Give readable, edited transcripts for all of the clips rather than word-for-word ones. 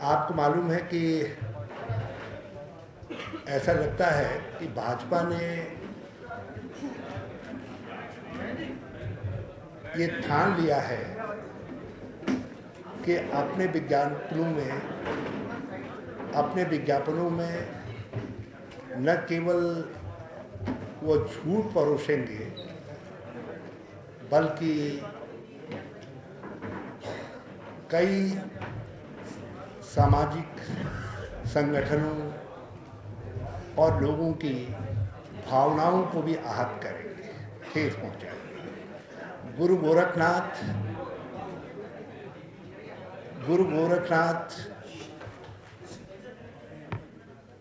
आपको मालूम है कि ऐसा लगता है कि भाजपा ने ये ठान लिया है कि अपने विज्ञापनों में न केवल वो झूठ परोसेंगे बल्कि कई सामाजिक संगठनों और लोगों की भावनाओं को भी आहत करेंगे, ठेस पहुंचाएंगे। गुरु गोरखनाथ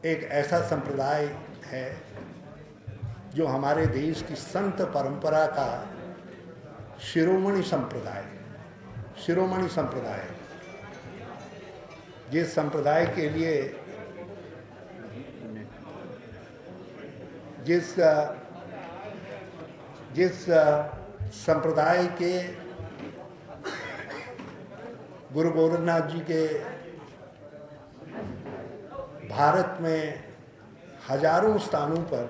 एक ऐसा संप्रदाय है जो हमारे देश की संत परंपरा का शिरोमणि संप्रदाय है। जिस संप्रदाय के लिए जिस संप्रदाय के गुरु गोरखनाथ जी के भारत में हजारों स्थानों पर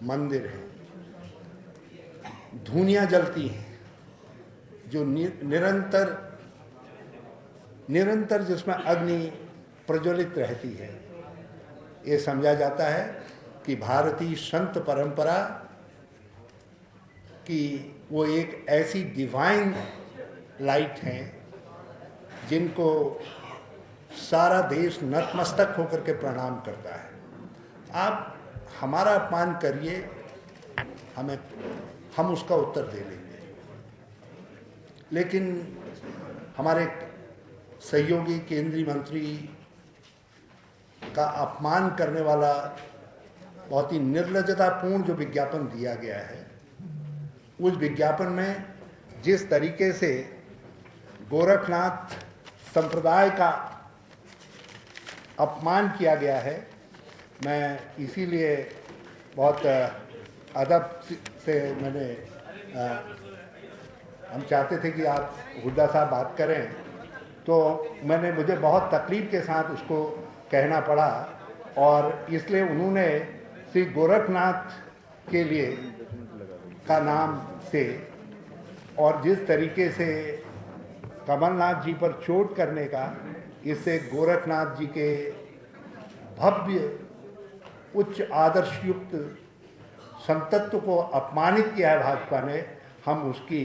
मंदिर हैं, धूनियाँ जलती हैं, जो निरंतर जिसमें अग्नि प्रज्वलित रहती है। ये समझा जाता है कि भारतीय संत परंपरा की वो एक ऐसी डिवाइन लाइट हैं जिनको सारा देश नतमस्तक होकर के प्रणाम करता है। आप हमारा अपमान करिए, हम उसका उत्तर दे लेंगे, लेकिन हमारे सहयोगी केंद्रीय मंत्री का अपमान करने वाला बहुत ही निर्लज्जतापूर्ण जो विज्ञापन दिया गया है, उस विज्ञापन में जिस तरीके से गोरखनाथ संप्रदाय का अपमान किया गया है, मैं इसीलिए बहुत अदब से हम चाहते थे कि आप हुड्डा साहब बात करें, तो मुझे बहुत तकलीफ के साथ उसको कहना पड़ा, और इसलिए उन्होंने श्री गोरखनाथ के लिए का नाम से और जिस तरीके से कमलनाथ जी पर चोट करने का, इससे गोरखनाथ जी के भव्य उच्च आदर्शयुक्त संतत्व को अपमानित किया है भाजपा ने। हम उसकी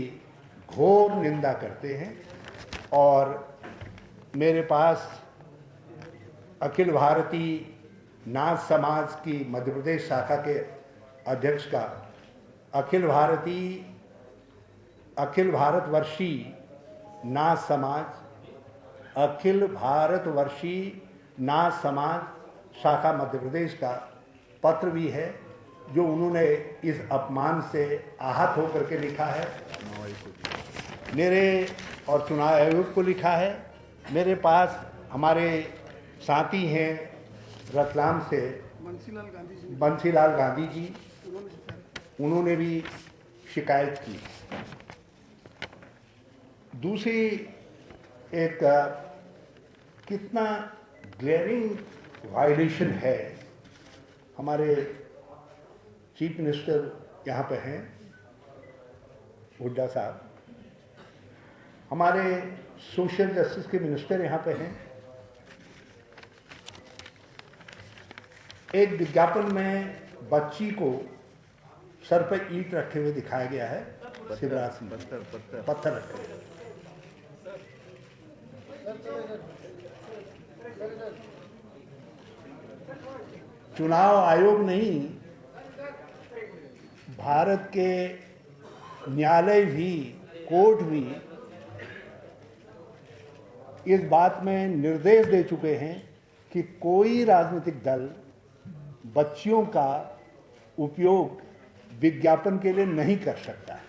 घोर निंदा करते हैं। और मेरे पास अखिल भारतीय नाथ समाज की मध्य प्रदेश शाखा के अध्यक्ष का अखिल भारतवर्षीय नाथ समाज शाखा मध्य प्रदेश का पत्र भी है, जो उन्होंने इस अपमान से आहत होकर के लिखा है मेरे और चुनाव आयोग को लिखा है। मेरे पास हमारे साथी हैं रतलाम से बंसीलाल गांधी जी, उन्होंने भी शिकायत की। दूसरी एक कितना ग्लेरिंग वायलेशन है, हमारे चीफ मिनिस्टर यहाँ पे हैं हुड्डा साहब, हमारे सोशल जस्टिस के मिनिस्टर यहाँ पे हैं। एक विज्ञापन में बच्ची को सर पर ईंट रखे हुए दिखाया गया है, शिवराज सिंह पत्थर रखे हुए। चुनाव आयोग नहीं, भारत के न्यायालय भी, कोर्ट भी इस बात में निर्देश दे चुके हैं कि कोई राजनीतिक दल बच्चियों का उपयोग विज्ञापन के लिए नहीं कर सकता है।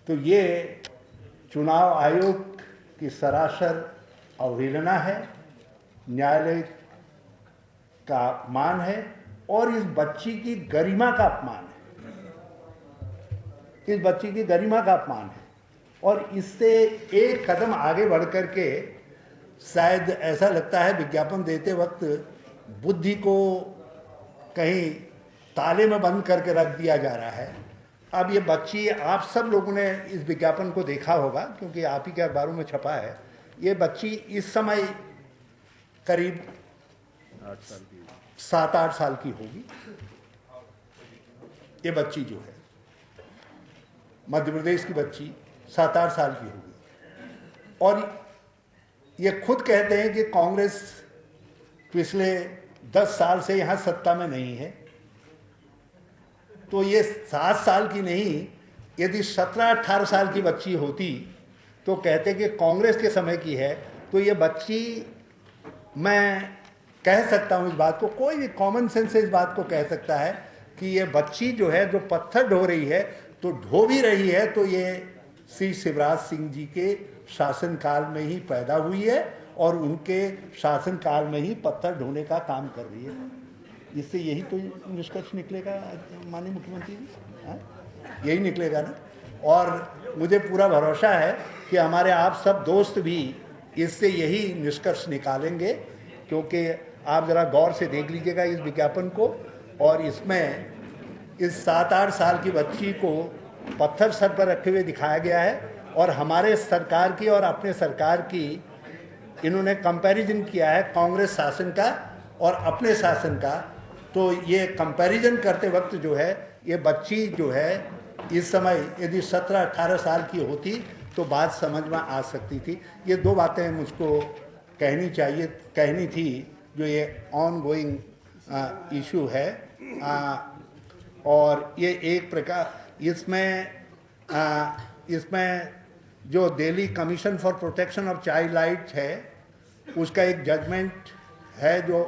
तो ये चुनाव आयोग की सरासर अवहेलना है, न्यायालय का अपमान है और इस बच्ची की गरिमा का अपमान है। और इससे एक कदम आगे बढ़ कर के शायद ऐसा लगता है विज्ञापन देते वक्त बुद्धि को कहीं ताले में बंद करके रख दिया जा रहा है। अब ये बच्ची, आप सब लोगों ने इस विज्ञापन को देखा होगा क्योंकि आप ही के अखबारों में छपा है। ये बच्ची इस समय करीब 7-8 साल की होगी। ये बच्ची जो है मध्य प्रदेश की बच्ची 7-8 साल की होगी और ये खुद कहते हैं कि कांग्रेस पिछले 10 साल से यहाँ सत्ता में नहीं है। तो ये 7 साल की नहीं, यदि 17-18 साल की बच्ची होती तो कहते कि कांग्रेस के समय की है। तो ये बच्ची, मैं कह सकता हूँ इस बात को, कोई भी कॉमन सेंस से इस बात को कह सकता है कि ये बच्ची जो है जो पत्थर ढो रही है, तो ढो भी रही है तो ये श्री शिवराज सिंह जी के शासनकाल में ही पैदा हुई है और उनके शासनकाल में ही पत्थर ढोने का काम कर रही है। इससे यही तो निष्कर्ष निकलेगा माननीय मुख्यमंत्री जी, यही निकलेगा ना। और मुझे पूरा भरोसा है कि हमारे आप सब दोस्त भी इससे यही निष्कर्ष निकालेंगे, क्योंकि आप ज़रा गौर से देख लीजिएगा इस विज्ञापन को। और इसमें इस 7-8 साल की बच्ची को पत्थर सर पर रखे हुए दिखाया गया है और हमारे सरकार की और अपने सरकार की इन्होंने कंपैरिजन किया है कांग्रेस शासन का और अपने शासन का। तो ये कंपैरिजन करते वक्त जो है ये बच्ची जो है इस समय यदि 17-18 साल की होती तो बात समझ में आ सकती थी। ये 2 बातें मुझको कहनी थी जो ये ऑन गोइंग इशू है। और ये एक प्रकार इसमें जो Delhi commission for protection of child rights है उसका एक जजमेंट है जो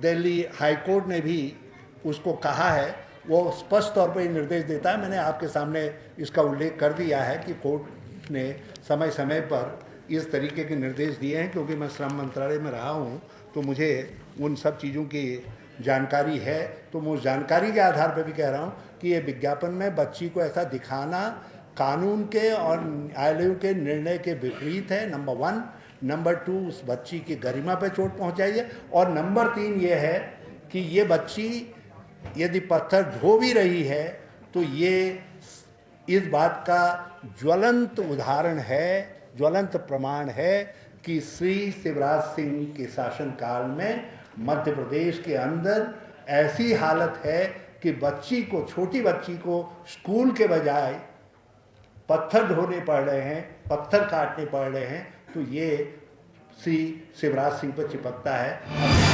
दिल्ली हाई कोर्ट ने भी उसको कहा है, वो स्पष्ट तौर पर निर्देश देता है। मैंने आपके सामने इसका उल्लेख कर दिया है कि कोर्ट ने समय समय पर इस तरीके के निर्देश दिए हैं। क्योंकि मैं श्रम मंत्रालय में रहा हूँ तो मुझे उन सब चीज़ों की जानकारी है। तो मैं उस जानकारी के आधार पर भी कह रहा हूँ कि ये विज्ञापन में बच्ची को ऐसा दिखाना कानून के और न्यायालयों के निर्णय के विपरीत है, नंबर 1। नंबर 2, उस बच्ची की गरिमा पर चोट पहुँचाई है। और नंबर 3 ये है कि ये बच्ची यदि पत्थर ढो भी रही है तो ये इस बात का ज्वलंत उदाहरण है, ज्वलंत प्रमाण है कि श्री शिवराज सिंह के शासनकाल में मध्य प्रदेश के अंदर ऐसी हालत है कि बच्ची को, छोटी बच्ची को स्कूल के बजाय पत्थर ढोने पड़ रहे हैं, पत्थर काटने पड़ रहे हैं। तो ये श्री शिवराज सिंह पर चिपकता है।